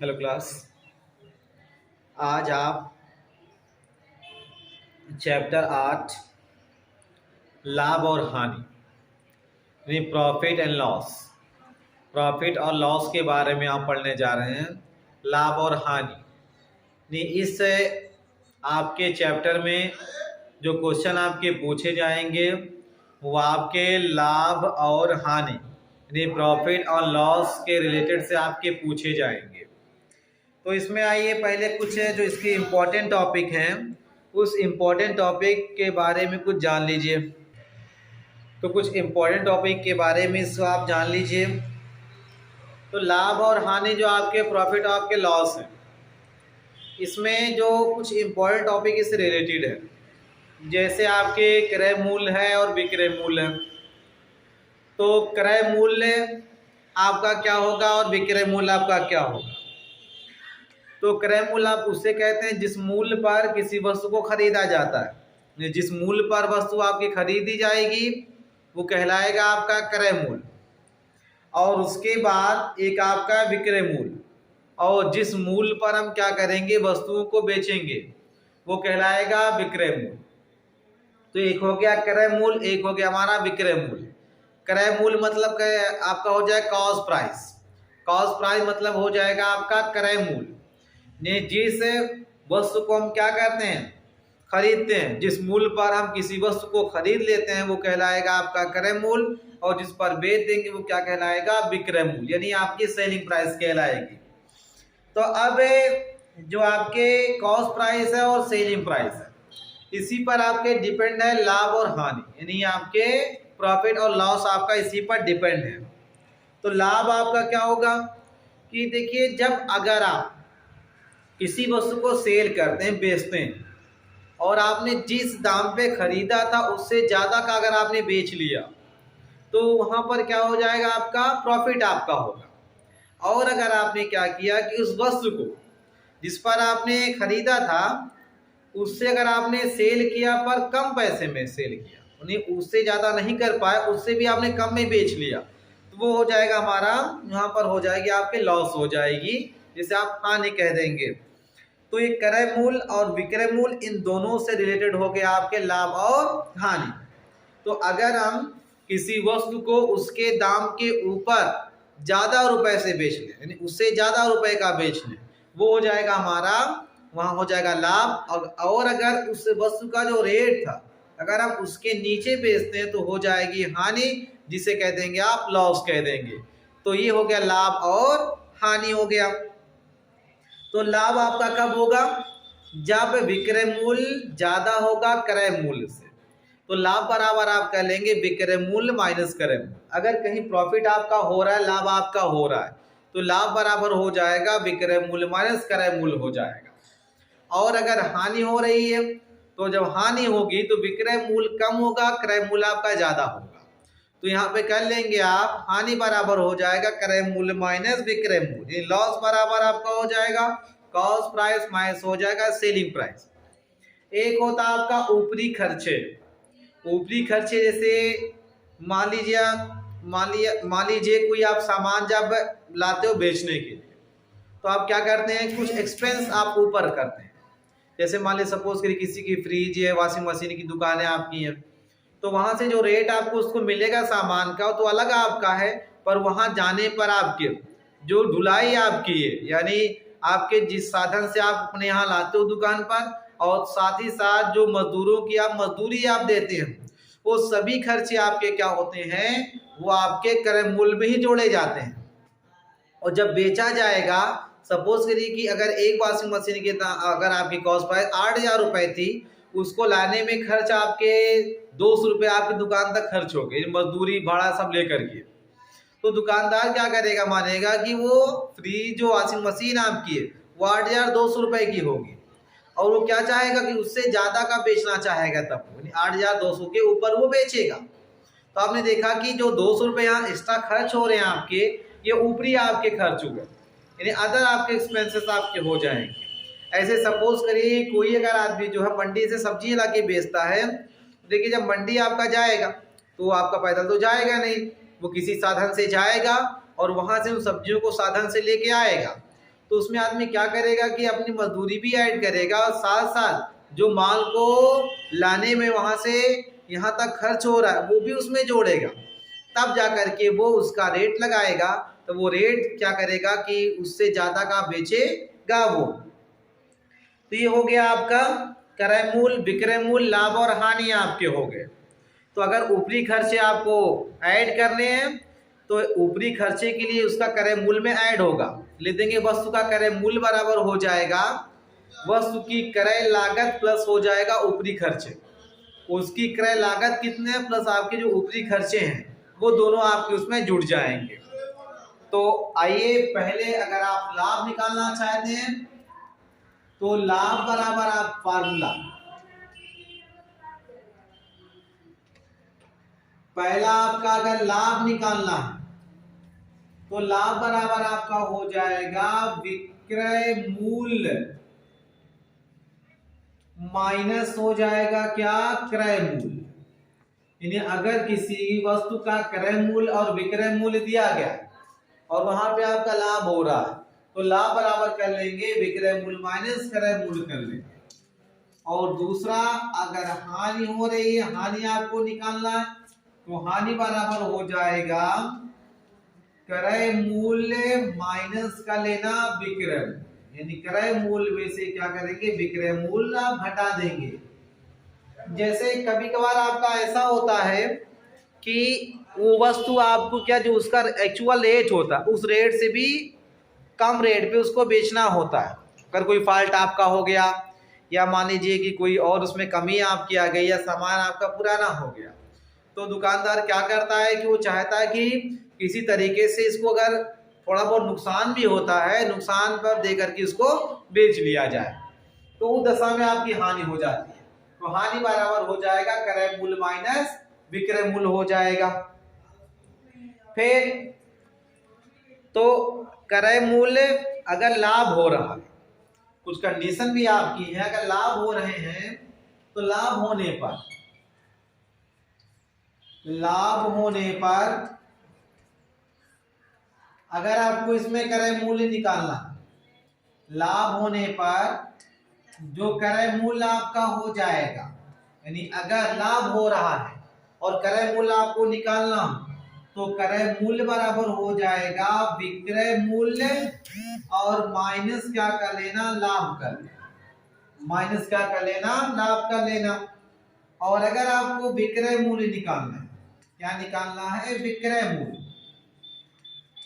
Hello class. आज आप chapter 8 लाभ और हानि यानी प्रॉफिट एंड लॉस, प्रॉफिट और लॉस के बारे में आप पढ़ने जा रहे हैं। लाभ और हानि यानी इस आपके चैप्टर में जो क्वेश्चन आपके पूछे जाएंगे वो आपके लाभ और हानि यानी प्रॉफिट और लॉस के रिलेटेड से आपके पूछे जाएंगे। तो इसमें आइए पहले कुछ जो इसके इम्पोर्टेंट टॉपिक हैं उस इम्पोर्टेंट टॉपिक के बारे में कुछ जान लीजिए। तो कुछ इम्पोर्टेंट टॉपिक के बारे में इसको आप जान लीजिए। तो लाभ और हानि जो आपके प्रॉफिट और आपके लॉस हैं, इसमें जो कुछ इम्पोर्टेंट टॉपिक इससे रिलेटेड है, जैसे आपके क्रय मूल्य है और विक्रय मूल्य है। तो क्रय मूल्य आपका क्या होगा और विक्रय मूल्य आपका क्या होगा। तो क्रय मूल्य आप उससे कहते हैं जिस मूल्य पर किसी वस्तु को खरीदा जाता है। जिस मूल्य पर वस्तु आपकी खरीदी जाएगी वो कहलाएगा आपका क्रय मूल्य। और उसके बाद एक आपका विक्रय मूल्य, और जिस मूल्य पर हम क्या करेंगे वस्तुओं को बेचेंगे वो कहलाएगा विक्रय मूल्य। तो एक हो गया क्रय मूल्य, एक हो गया हमारा विक्रय मूल्य। क्रय मूल्य मतलब आपका हो जाएगा कॉस्ट प्राइस। कॉस्ट प्राइस मतलब हो जाएगा आपका क्रय मूल्य। जिस वस्तु को हम क्या करते हैं खरीदते हैं, जिस मूल्य पर हम किसी वस्तु को खरीद लेते हैं वो कहलाएगा आपका क्रय मूल्य, और जिस पर बेच देंगे वो क्या कहलाएगा विक्रय मूल्य, यानी आपकी सेलिंग प्राइस कहलाएगी। तो अब जो आपके कॉस्ट प्राइस है और सेलिंग प्राइस है, इसी पर आपके डिपेंड है लाभ और हानि, यानी आपके प्रॉफिट और लॉस आपका इसी पर डिपेंड है। तो लाभ आपका क्या होगा कि देखिए, जब अगर आप किसी वस्तु को सेल करते हैं, बेचते हैं, और आपने जिस दाम पे खरीदा था उससे ज़्यादा का अगर आपने बेच लिया तो वहाँ पर क्या हो जाएगा आपका प्रॉफिट आपका होगा। और अगर आपने क्या किया कि उस वस्तु को जिस पर आपने खरीदा था उससे अगर आपने सेल किया पर कम पैसे में सेल किया, यानी उससे ज़्यादा नहीं कर पाए, उससे भी आपने कम में बेच लिया, तो वो हो जाएगा हमारा, यहाँ पर हो जाएगी आपके लॉस हो जाएगी, जिसे आप हानि कह देंगे। तो ये क्रय मूल्य और विक्रय मूल्य इन दोनों से रिलेटेड हो गया आपके लाभ और हानि। तो अगर हम किसी वस्तु को उसके दाम के ऊपर ज़्यादा रुपए से बेच लें, यानी उससे ज़्यादा रुपए का बेच लें, वो हो जाएगा हमारा, वहाँ हो जाएगा लाभ। और अगर उस वस्तु का जो रेट था अगर हम उसके नीचे बेचते हैं तो हो जाएगी हानि, जिसे कह देंगे आप लॉस कह देंगे। तो ये हो गया लाभ और हानि हो गया। तो लाभ आपका कब होगा, जब विक्रय मूल्य ज्यादा होगा क्रय मूल्य से। तो लाभ बराबर आप कह लेंगे विक्रय मूल्य माइनस क्रय मूल्य। अगर कहीं प्रॉफिट आपका हो रहा है, लाभ आपका हो रहा है, तो लाभ बराबर हो जाएगा विक्रय मूल्य माइनस क्रय मूल्य हो जाएगा। और अगर हानि हो रही है तो जब हानि होगी तो विक्रय मूल्य कम होगा, क्रय मूल्य आपका ज्यादा होगा। तो यहाँ पे कर लेंगे आप हानि बराबर हो जाएगा क्रय मूल्य माइनस विक्रय मूल्य। लॉस बराबर आपका हो जाएगा कॉस्ट प्राइस माइनस हो जाएगा सेलिंग प्राइस। एक होता है आपका ऊपरी खर्चे। ऊपरी खर्चे जैसे मान लीजिए कोई आप सामान जब लाते हो बेचने के लिए तो आप क्या करते हैं, कुछ एक्सपेंस आप ऊपर करते हैं। जैसे मान लीजिए सपोज करिए किसी की फ्रिज है, वॉशिंग मशीन की दुकानें आपकी हैं, तो वहां से जो रेट आपको उसको मिलेगा सामान का तो अलग आपका है, पर वहां जाने पर आपके जो ढुलाई आपकी है, यानी आपके जिस साधन से आप अपने यहाँ लाते हो दुकान पर, और साथ ही साथ जो मजदूरों की आप मजदूरी आप देते हैं, वो सभी खर्चे आपके क्या होते हैं, वो आपके क्रय मूल्य में ही जोड़े जाते हैं। और जब बेचा जाएगा, सपोज करिए कि अगर एक वॉशिंग मशीन के अगर आपकी कॉस्ट प्राइस 8,000 रुपए थी, उसको लाने में खर्च आपके 200 रुपये आपकी दुकान तक खर्च हो गए, मजदूरी भाड़ा सब लेकर के। तो दुकानदार क्या करेगा, मानेगा कि वो फ्री जो वॉशिंग मशीन आपकी है वो 8,200 रुपये की होगी, और वो क्या चाहेगा कि उससे ज़्यादा का बेचना चाहेगा, तब 8,200 के ऊपर वो बेचेगा। तो आपने देखा कि जो 200 रुपये यहाँ एक्स्ट्रा खर्च हो रहे हैं आपके, ये ऊपरी आपके खर्च हुए, यानी अदर आपके एक्सपेंसेस आपके हो जाएंगे। ऐसे सपोज करिए कोई अगर आदमी जो है मंडी से सब्जी ला के बेचता है, देखिए जब मंडी आपका जाएगा तो आपका पैदल तो जाएगा नहीं, वो किसी साधन से जाएगा और वहां से उन सब्जियों को साधन से लेके आएगा। तो उसमें आदमी क्या करेगा कि अपनी मजदूरी भी ऐड करेगा और साथ साथ जो माल को लाने में वहां से यहाँ तक खर्च हो रहा है वो भी उसमें जोड़ेगा, तब जा करके वो उसका रेट लगाएगा। तो वो रेट क्या करेगा कि उससे ज़्यादा का बेचेगा वो। तो ये हो गया आपका क्रय मूल्य, विक्रय मूल्य, लाभ और हानि आपके हो गए। तो अगर ऊपरी खर्चे आपको ऐड करने हैं तो ऊपरी खर्चे के लिए उसका क्रय मूल्य में ऐड होगा। ले देंगे वस्तु का क्रय मूल्य बराबर हो जाएगा वस्तु की क्रय लागत प्लस हो जाएगा ऊपरी खर्चे। उसकी क्रय लागत कितने हैं प्लस आपके जो ऊपरी खर्चे हैं वो दोनों आपके उसमें जुड़ जाएंगे। तो आइए पहले अगर आप लाभ निकालना चाहते हैं तो लाभ बराबर आप फार्मूला, पहला आपका अगर लाभ निकालना है तो लाभ बराबर आपका हो जाएगा विक्रय मूल्य माइनस हो जाएगा क्या, क्रय मूल्य। यानी अगर किसी वस्तु का क्रय मूल्य और विक्रय मूल्य दिया गया और वहां पे आपका लाभ हो रहा है तो लाभ बराबर कर लेंगे विक्रय मूल्य माइनस क्रय मूल्य कर लेंगे। और दूसरा अगर हानि हो रही है, हानि आपको निकालना है तो हानि बराबर हो जाएगा क्रय मूल्य माइनस का लेना विक्रय, यानी क्रय मूल्य में से क्या करेंगे विक्रय मूल्य आप घटा देंगे। जैसे कभी कभार आपका ऐसा होता है कि वो वस्तु आपको क्या जो उसका एक्चुअल रेट होता है उस रेट से भी कम रेट पे उसको बेचना होता है। अगर कोई फॉल्ट आपका हो गया या मान लीजिए कि कोई और उसमें कमी आपकी आ गई या सामान आपका पुराना हो गया तो दुकानदार क्या करता है कि वो चाहता है कि किसी तरीके से इसको अगर थोड़ा बहुत नुकसान भी होता है नुकसान पर दे करके इसको बेच लिया जाए, तो उस दशा में आपकी हानि हो जाती है। तो हानि बराबर हो जाएगा क्रय मूल्य माइनस विक्रय मूल्य हो जाएगा। फिर तो क्रय मूल्य अगर लाभ हो रहा है, कुछ कंडीशन भी आपकी है, अगर लाभ हो रहे हैं तो लाभ होने पर अगर आपको इसमें क्रय मूल्य निकालना, लाभ होने पर जो क्रय मूल्य आपका हो जाएगा, यानी अगर लाभ हो रहा है और क्रय मूल्य आपको निकालना तो क्रय मूल्य बराबर हो जाएगा विक्रय मूल्य और माइनस क्या कर लेना, लाभ कर लेना, माइनस क्या कर लेना, लाभ कर लेना। और अगर आपको विक्रय मूल्य निकालना है, क्या निकालना है, विक्रय मूल्य।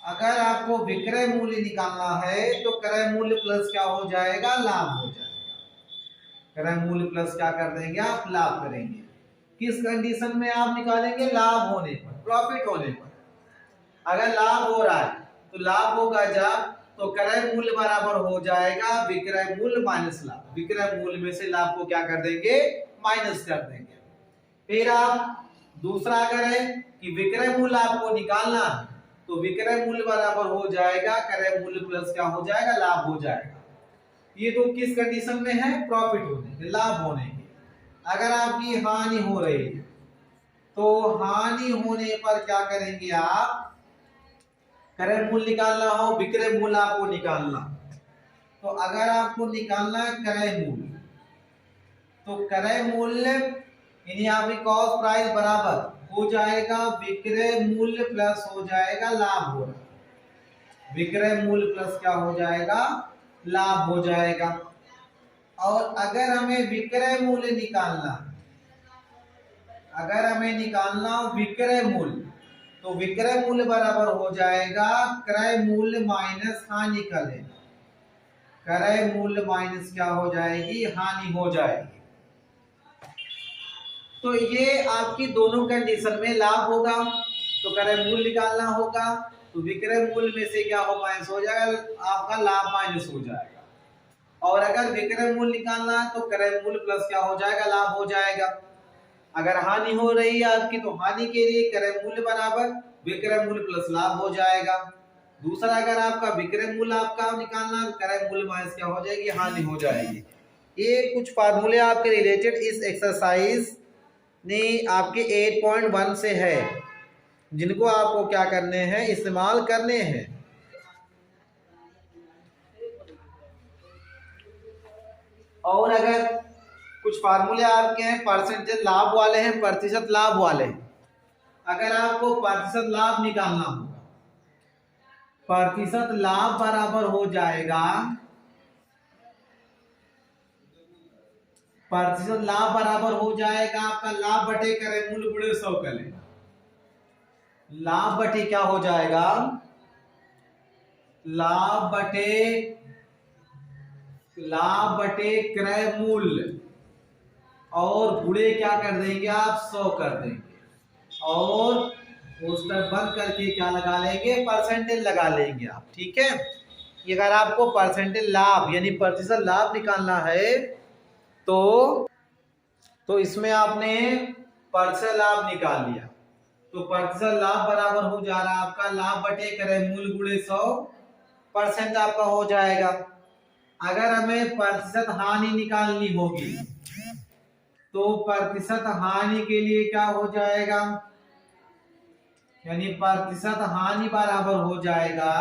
अगर आपको विक्रय मूल्य निकालना है तो क्रय मूल्य प्लस क्या हो जाएगा, लाभ हो जाएगा। क्रय मूल्य प्लस क्या कर देंगे आप, लाभ करेंगे। किस कंडीशन में आप निकालेंगे, लाभ होने पर, प्रॉफिट होने पर। अगर लाभ हो रहा है तो लाभ होगा जब तो क्रय मूल्य बराबर हो जाएगा विक्रय मूल्य माइनस लाभ। विक्रय मूल्य में से लाभ को क्या कर देंगे, माइनस कर देंगे। फिर आप दूसरा करें कि विक्रय मूल्य आपको निकालना है तो विक्रय मूल्य बराबर हो जाएगा क्रय मूल्य प्लस क्या हो जाएगा, लाभ हो जाएगा। ये तो किस कंडीशन में है, प्रॉफिट होने के, लाभ होने के। अगर आपकी हानि हो रही है तो हानि होने पर क्या करेंगे आप, क्रय मूल्य निकालना हो, विक्रय मूल्य आपको निकालना, तो अगर आपको निकालना है क्रय मूल्य तो क्रय मूल्य यानी आपकी कॉस्ट प्राइस बराबर हो जाएगा विक्रय मूल्य प्लस हो जाएगा लाभ हो रहा, विक्रय मूल्य प्लस क्या हो जाएगा, लाभ हो जाएगा। और अगर हमें विक्रय मूल्य निकालना, अगर हमें निकालना विक्रय मूल्य तो विक्रय मूल्य बराबर हो जाएगा क्रय मूल्य माइनस हानि का लेना, क्रय मूल्य माइनस क्या हो जाएगी, हानि हो जाएगी। तो ये आपकी दोनों कंडीशन में लाभ होगा तो क्रय मूल्य निकालना होगा तो विक्रय मूल्य में से क्या हो, माइनस हो जाएगा, आपका लाभ माइनस हो जाएगा। और अगर विक्रय मूल्य निकालना है तो क्रय मूल्य प्लस क्या हो जाएगा, लाभ हो जाएगा। अगर हानि हो रही है आपकी तो हानि के लिए क्रय मूल्य बराबर विक्रय मूल्य प्लस लाभ हो जाएगा। दूसरा अगर आपका विक्रय मूल्य आपका निकालना है क्रय मूल्य माइनस क्या हो जाएगी, हानि हो जाएगी। ये कुछ फार्मूले आपके रिलेटेड इस एक्सरसाइज ने आपके 8.1 से है जिनको आपको क्या करने हैं, इस्तेमाल करने हैं। और अगर कुछ फार्मूले आपके हैं परसेंटेज लाभ वाले हैं, प्रतिशत लाभ वाले हैं। अगर आपको प्रतिशत लाभ निकालना होगा, प्रतिशत लाभ बराबर हो जाएगा, प्रतिशत लाभ बराबर हो जाएगा आपका लाभ बटे क्रय मूल्य गुणे 100 कर लेना। लाभ बटे क्या हो जाएगा, लाभ बटे क्रय मूल्य और गुणे क्या कर देंगे आप 100 कर देंगे और पोस्टर बंद करके क्या लगा लेंगे, परसेंटेज लगा लेंगे आप। ठीक है, अगर आपको परसेंटेज लाभ यानी प्रतिशत लाभ निकालना है तो इसमें आपने प्रतिशत लाभ निकाल लिया, तो प्रतिशत लाभ बराबर हो जा रहा है आपका लाभ बटे क्रय मूल्य गुणे 100% आपका हो जाएगा। अगर हमें प्रतिशत हानि निकालनी होगी तो प्रतिशत हानि के लिए क्या हो जाएगा, यानी प्रतिशत हानि बराबर हो जाएगा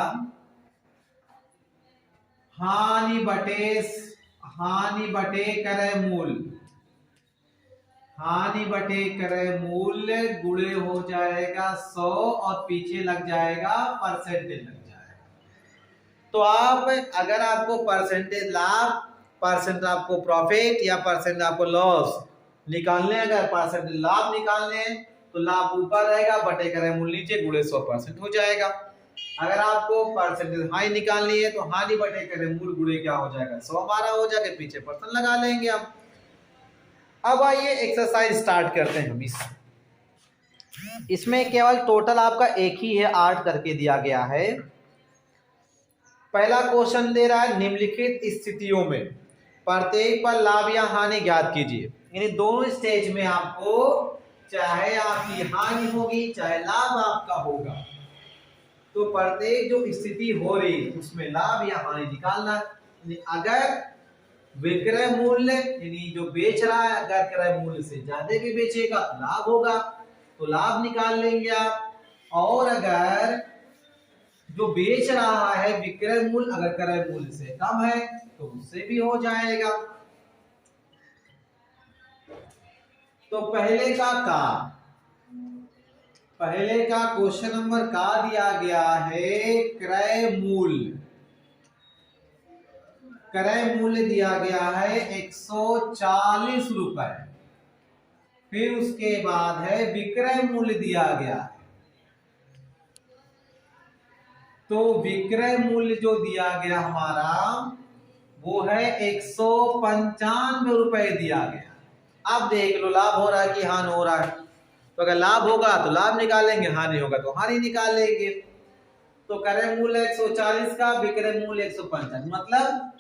हानि बटे क्रय मूल्य, हानि बटे क्रय मूल्य गुणे हो जाएगा 100 और पीछे लग जाएगा परसेंटेज लग जाएगा। तो आप अगर आपको परसेंटेज लाभ, परसेंट आपको प्रॉफिट या परसेंट आपको लॉस निकालने, अगर परसेंटेज लाभ निकालने तो लाभ ऊपर रहेगा, बटे क्रय मूल्य नीचे, गुणे 100% हो जाएगा। अगर आपको परसेंटेज हानि निकालनी है तो हानि बटे क्रय मूल्य गुणे क्या हो जाएगा 100 हमारा हो जाएगा, पीछे परसेंट लगा लेंगे हम। अब आइए एक्सरसाइज स्टार्ट करते हैं हम। इसमें केवल टोटल आपका एक ही है, 8 करके दिया गया है। पहला क्वेश्चन दे रहा है निम्नलिखित स्थितियों में प्रत्येक पर लाभ या हानि ज्ञात कीजिए। यानी दोनों स्टेज में आपको चाहे आपकी हानि होगी चाहे लाभ आपका होगा, तो प्रत्येक जो स्थिति हो रही है उसमें लाभ या हानि निकालना है। अगर विक्रय मूल्य यानी जो बेच रहा है अगर क्रय मूल्य से ज्यादा भी बेचेगा तो लाभ होगा, तो लाभ निकाल लेंगे आप। और अगर जो बेच रहा है विक्रय मूल्य अगर क्रय मूल्य से कम है तो उससे भी हो जाएगा। तो पहले का क्वेश्चन नंबर का दिया गया है क्रय मूल्य दिया गया है 140 रुपए। फिर उसके बाद है विक्रय मूल्य दिया गया है, तो विक्रय मूल्य जो दिया गया हमारा वो है 195 रुपए दिया गया। अब देख लो लाभ हो रहा है कि हानि हो रहा है, तो अगर लाभ होगा तो लाभ निकालेंगे, हानि होगा तो हानि निकाल लेंगे। तो क्रय मूल्य 140 का, विक्रय मूल्य 195, मतलब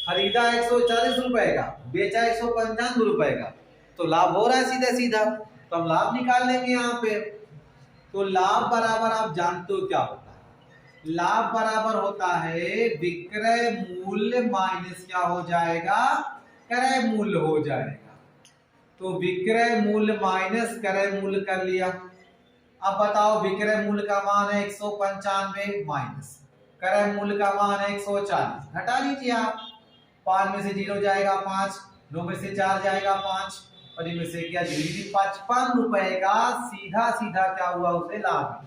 खरीदा 140 रुपए का, बेचा 195 रुपए का, तो लाभ हो रहा है सीधा सीधा, तो हम लाभ निकाल लेंगे यहाँ पे। तो लाभ बराबर आप जानते हो क्या होता है, लाभ बराबर होता है विक्रय मूल्य माइनस क्या हो जाएगा, क्रय मूल्य हो जाएगा। तो विक्रय मूल्य माइनस क्रय मूल्य कर लिया। अब बताओ विक्रय मूल्य का मान है 195 माइनस क्रय मूल्य का मान है 140, घटा लीजिए आप। 5 में से 0 जाएगा 5, 9 में से 4 जाएगा 5 और इनमें से क्या 55 रुपए का सीधा सीधा क्या हुआ, उसे लाभ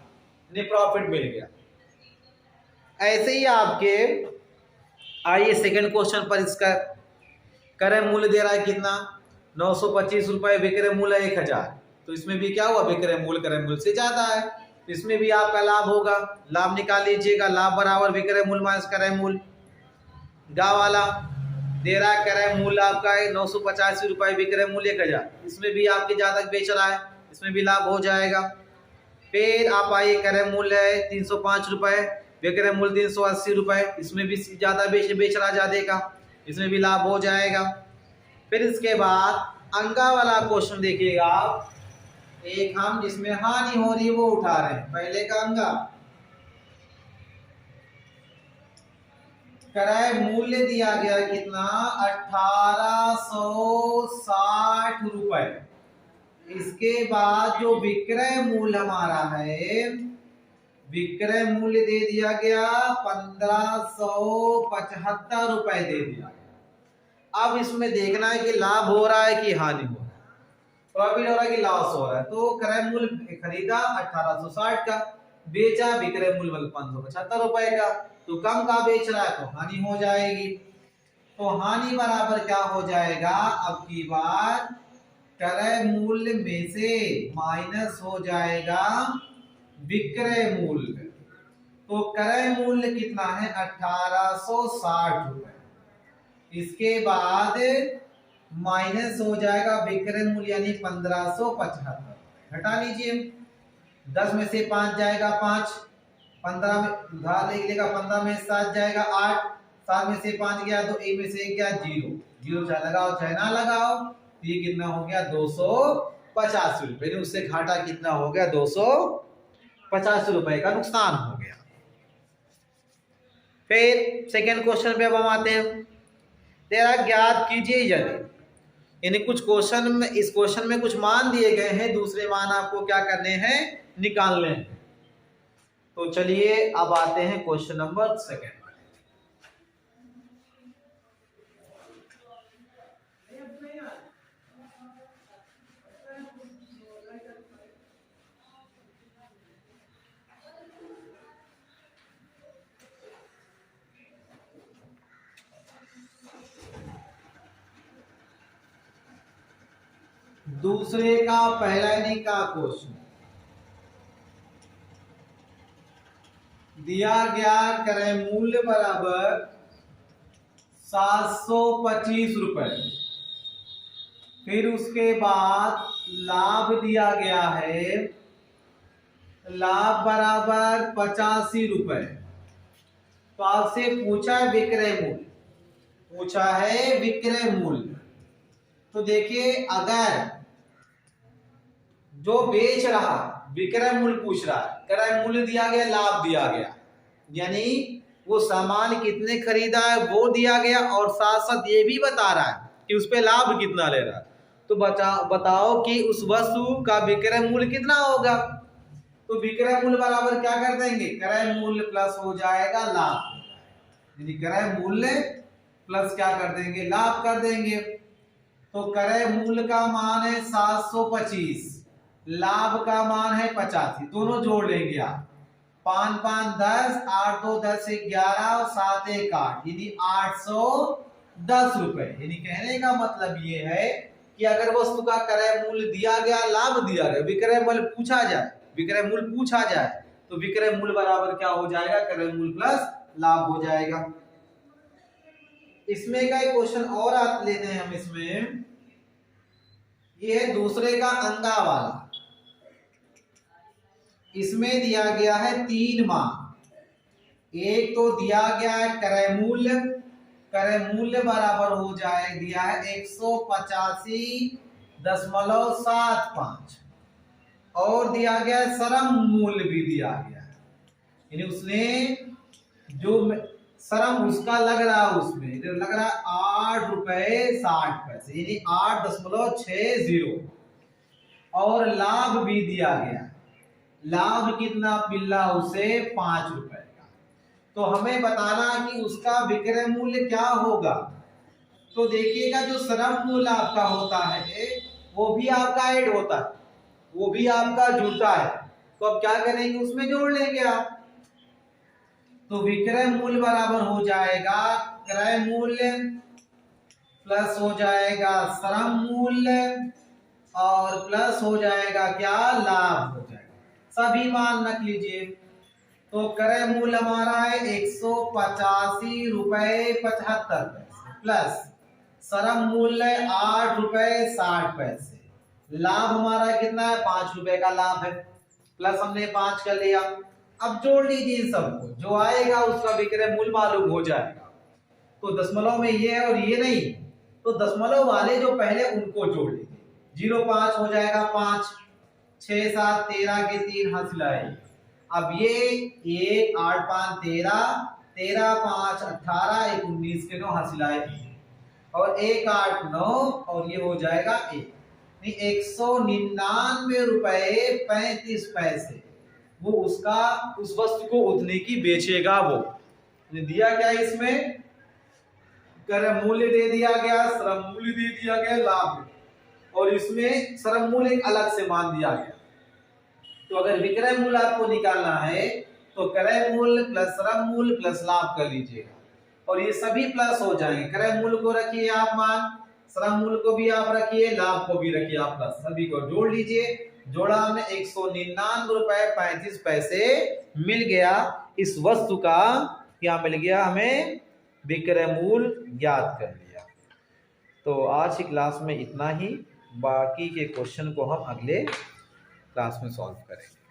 यानी प्रॉफिट मिल गया। ऐसे ही आपके आइए सेकंड क्वेश्चन पर इसका क्रय मूल्य दे रहा है कितना 925 रुपए, विक्रय मूल्य 1000, तो इसमें भी क्या हुआ विक्रय मूल्य से ज्यादा है, तो इसमें भी आपका लाभ होगा। लाभ निकाल लीजिएगा, लाभ बराबर विक्रय मूल्य माइनस क्रय मूल्य। गा वाला दे रहा है क्रय मूल्य आपका है 985 रुपए, विक्रय मूल्य 1000, इसमें भी आपके ज्यादा बेच रहा है, इसमें भी लाभ हो जाएगा। फिर आप आइए क्रय मूल्य है 305 रुपए, विक्रय मूल्य 380 रुपए, इसमें भी ज्यादा बेच रहा ज्यादा का, इसमें भी लाभ हो जाएगा। फिर इसके बाद अंगा वाला क्वेश्चन देखिएगा आप, एक हम जिसमें हानि हो रही है वो उठा रहे हैं। पहले का अंगा क्रय मूल्य दिया गया कितना 1860 रुपए। इसके बाद जो विक्रय मूल्य हमारा है, विक्रय मूल्य दे दिया गया 1575 रुपए दे दिया। अब इसमें देखना है कि लाभ हो रहा है कि हानि हो रहा है, प्रॉफिट हो रहा है कि लॉस हो रहा है। तो क्रय मूल्य खरीदा 1860 का, बेचा विक्रय मूल्य 575 रुपए का, तो कम का बेच रहा है तो हानि हो जाएगी। तो हानि बराबर क्या हो जाएगा, अब की बार क्रय मूल्य में से माइनस हो जाएगा विक्रय मूल्य। तो क्रय मूल्य कितना है 1860 रुपए, इसके बाद माइनस हो जाएगा विक्रय मूल्य यानी 1575, घटा लीजिए। 10 में से 5 जाएगा 5, 15 में उधार लेगा 15 में 7 जाएगा 8, 7 में से 5 गया तो 1 में से 1 गया 0, 0 चाहे लगाओ चाहे ना लगाओ, तो ये कितना हो गया 285 रुपए। उससे घाटा कितना हो गया 250 रुपए का नुकसान हो गया। फिर सेकेंड क्वेश्चन पे अब हम आते हैं। तेरा ज्ञात कीजिए यदि, यानी कुछ क्वेश्चन में, इस क्वेश्चन में कुछ मान दिए गए हैं, दूसरे मान आपको क्या करने हैं, निकालने हैं। तो चलिए अब आते हैं क्वेश्चन नंबर सेकेंड। दूसरे का पहला यानी का क्वेश्चन दिया गया क्रय मूल्य बराबर 725 रुपए, फिर उसके बाद लाभ दिया गया है, लाभ बराबर 85 रुपए। तो आपसे पूछा है विक्रय मूल्य, पूछा है विक्रय मूल्य। तो देखिए अगर जो बेच रहा विक्रय मूल्य पूछ रहा है, क्रय मूल्य दिया गया, लाभ दिया गया, यानी वो सामान कितने खरीदा है वो दिया गया, और साथ साथ ये भी बता रहा है कि उस पे लाभ कितना ले रहा है। तो बताओ कि उस वस्तु का विक्रय मूल्य कितना होगा। तो विक्रय मूल्य बराबर क्या कर देंगे, क्रय मूल्य प्लस हो जाएगा लाभ, यानी क्रय मूल्य प्लस क्या कर देंगे, लाभ कर देंगे। तो क्रय मूल्य का मान है 725, लाभ का मान है 85, दोनों जोड़ लेंगे आप, 5 5 10, 8 2 10 11 और 7 1 8, यानी 810 रुपए। यानी कहने का मतलब ये है कि अगर वस्तु का क्रय मूल्य दिया गया, लाभ दिया गया, विक्रय मूल्य पूछा जाए, विक्रय मूल्य पूछा जाए, तो विक्रय मूल्य बराबर क्या हो जाएगा, क्रय मूल्य प्लस लाभ हो जाएगा। इसमें का एक क्वेश्चन और आप लेते हैं हम, इसमें ये है दूसरे का अंगा वाला। इसमें दिया गया है 3 मान। एक तो दिया गया है क्रय मूल्य, क्रय मूल्य बराबर हो जाए, दिया है 185.75, और दिया गया है श्रम मूल्य भी दिया गया है, यानी उसने जो श्रम उसका लग रहा है, उसमें लग रहा है 8 रुपए 60 पैसे, यानी 8.60, और लाभ भी दिया गया, लाभ कितना मिल रहा उसे 5 रुपए का। तो हमें बताना कि उसका विक्रय मूल्य क्या होगा। तो देखिएगा जो श्रम मूल्य आपका होता है वो भी आपका ऐड होता है, वो भी आपका जुड़ता है। तो अब क्या करेंगे, उसमें जोड़ लेंगे आप। तो विक्रय मूल्य बराबर हो जाएगा क्रय मूल्य प्लस हो जाएगा श्रम मूल्य, और प्लस हो जाएगा क्या, लाभ हो जाएगा। सभी मान रख लीजिए। तो क्रय मूल्य हमारा है 185 रुपए 75 पैसे, प्लस श्रम मूल्य 8 रुपए 60 पैसे, लाभ हमारा कितना है 5 रुपए का लाभ है, प्लस हमने 5 कर लिया। अब जोड़ लीजिए इन सबको, जो आएगा उसका विक्रय मूल्य मालूम हो जाएगा। तो दशमलव में ये है और ये नहीं, तो दशमलव वाले जो पहले उनको जोड़ लीजिए। 0.5 हो जाएगा 5, 6 7 13 के 3 हासिल आए। अब ये 1 8 5 13, 13 5 18, 1 19 के 9 हासिल आए, और 1 8 9, और ये हो जाएगा 199 रुपए 35 पैसे वो उसका उस वस्तु को उतने की बेचेगा। वो दिया क्या है इसमें, क्रय मूल्य दे दिया गया, श्रम मूल्य दे दिया गया, लाभ, और इसमें श्रम मूल्य एक अलग से मान दिया गया। तो अगर विक्रय मूल्य आपको निकालना है तो क्रय मूल्य प्लस श्रम मूल्य प्लस लाभ कर लीजिएगा, और ये सभी प्लस हो जाएंगे। क्रय मूल्य को रखिए आप मान, श्रम मूल्य को भी आप रखिए, लाभ को भी रखिए आप प्लस, सभी को जोड़ लीजिए। जोड़ा हमने 199.35 मिल गया। इस वस्तु का क्या मिल गया हमें? विक्रय मूल्य ज्ञात कर लिया। तो आज की क्लास में इतना ही, बाकी के क्वेश्चन को हम अगले क्लास में सॉल्व करेंगे।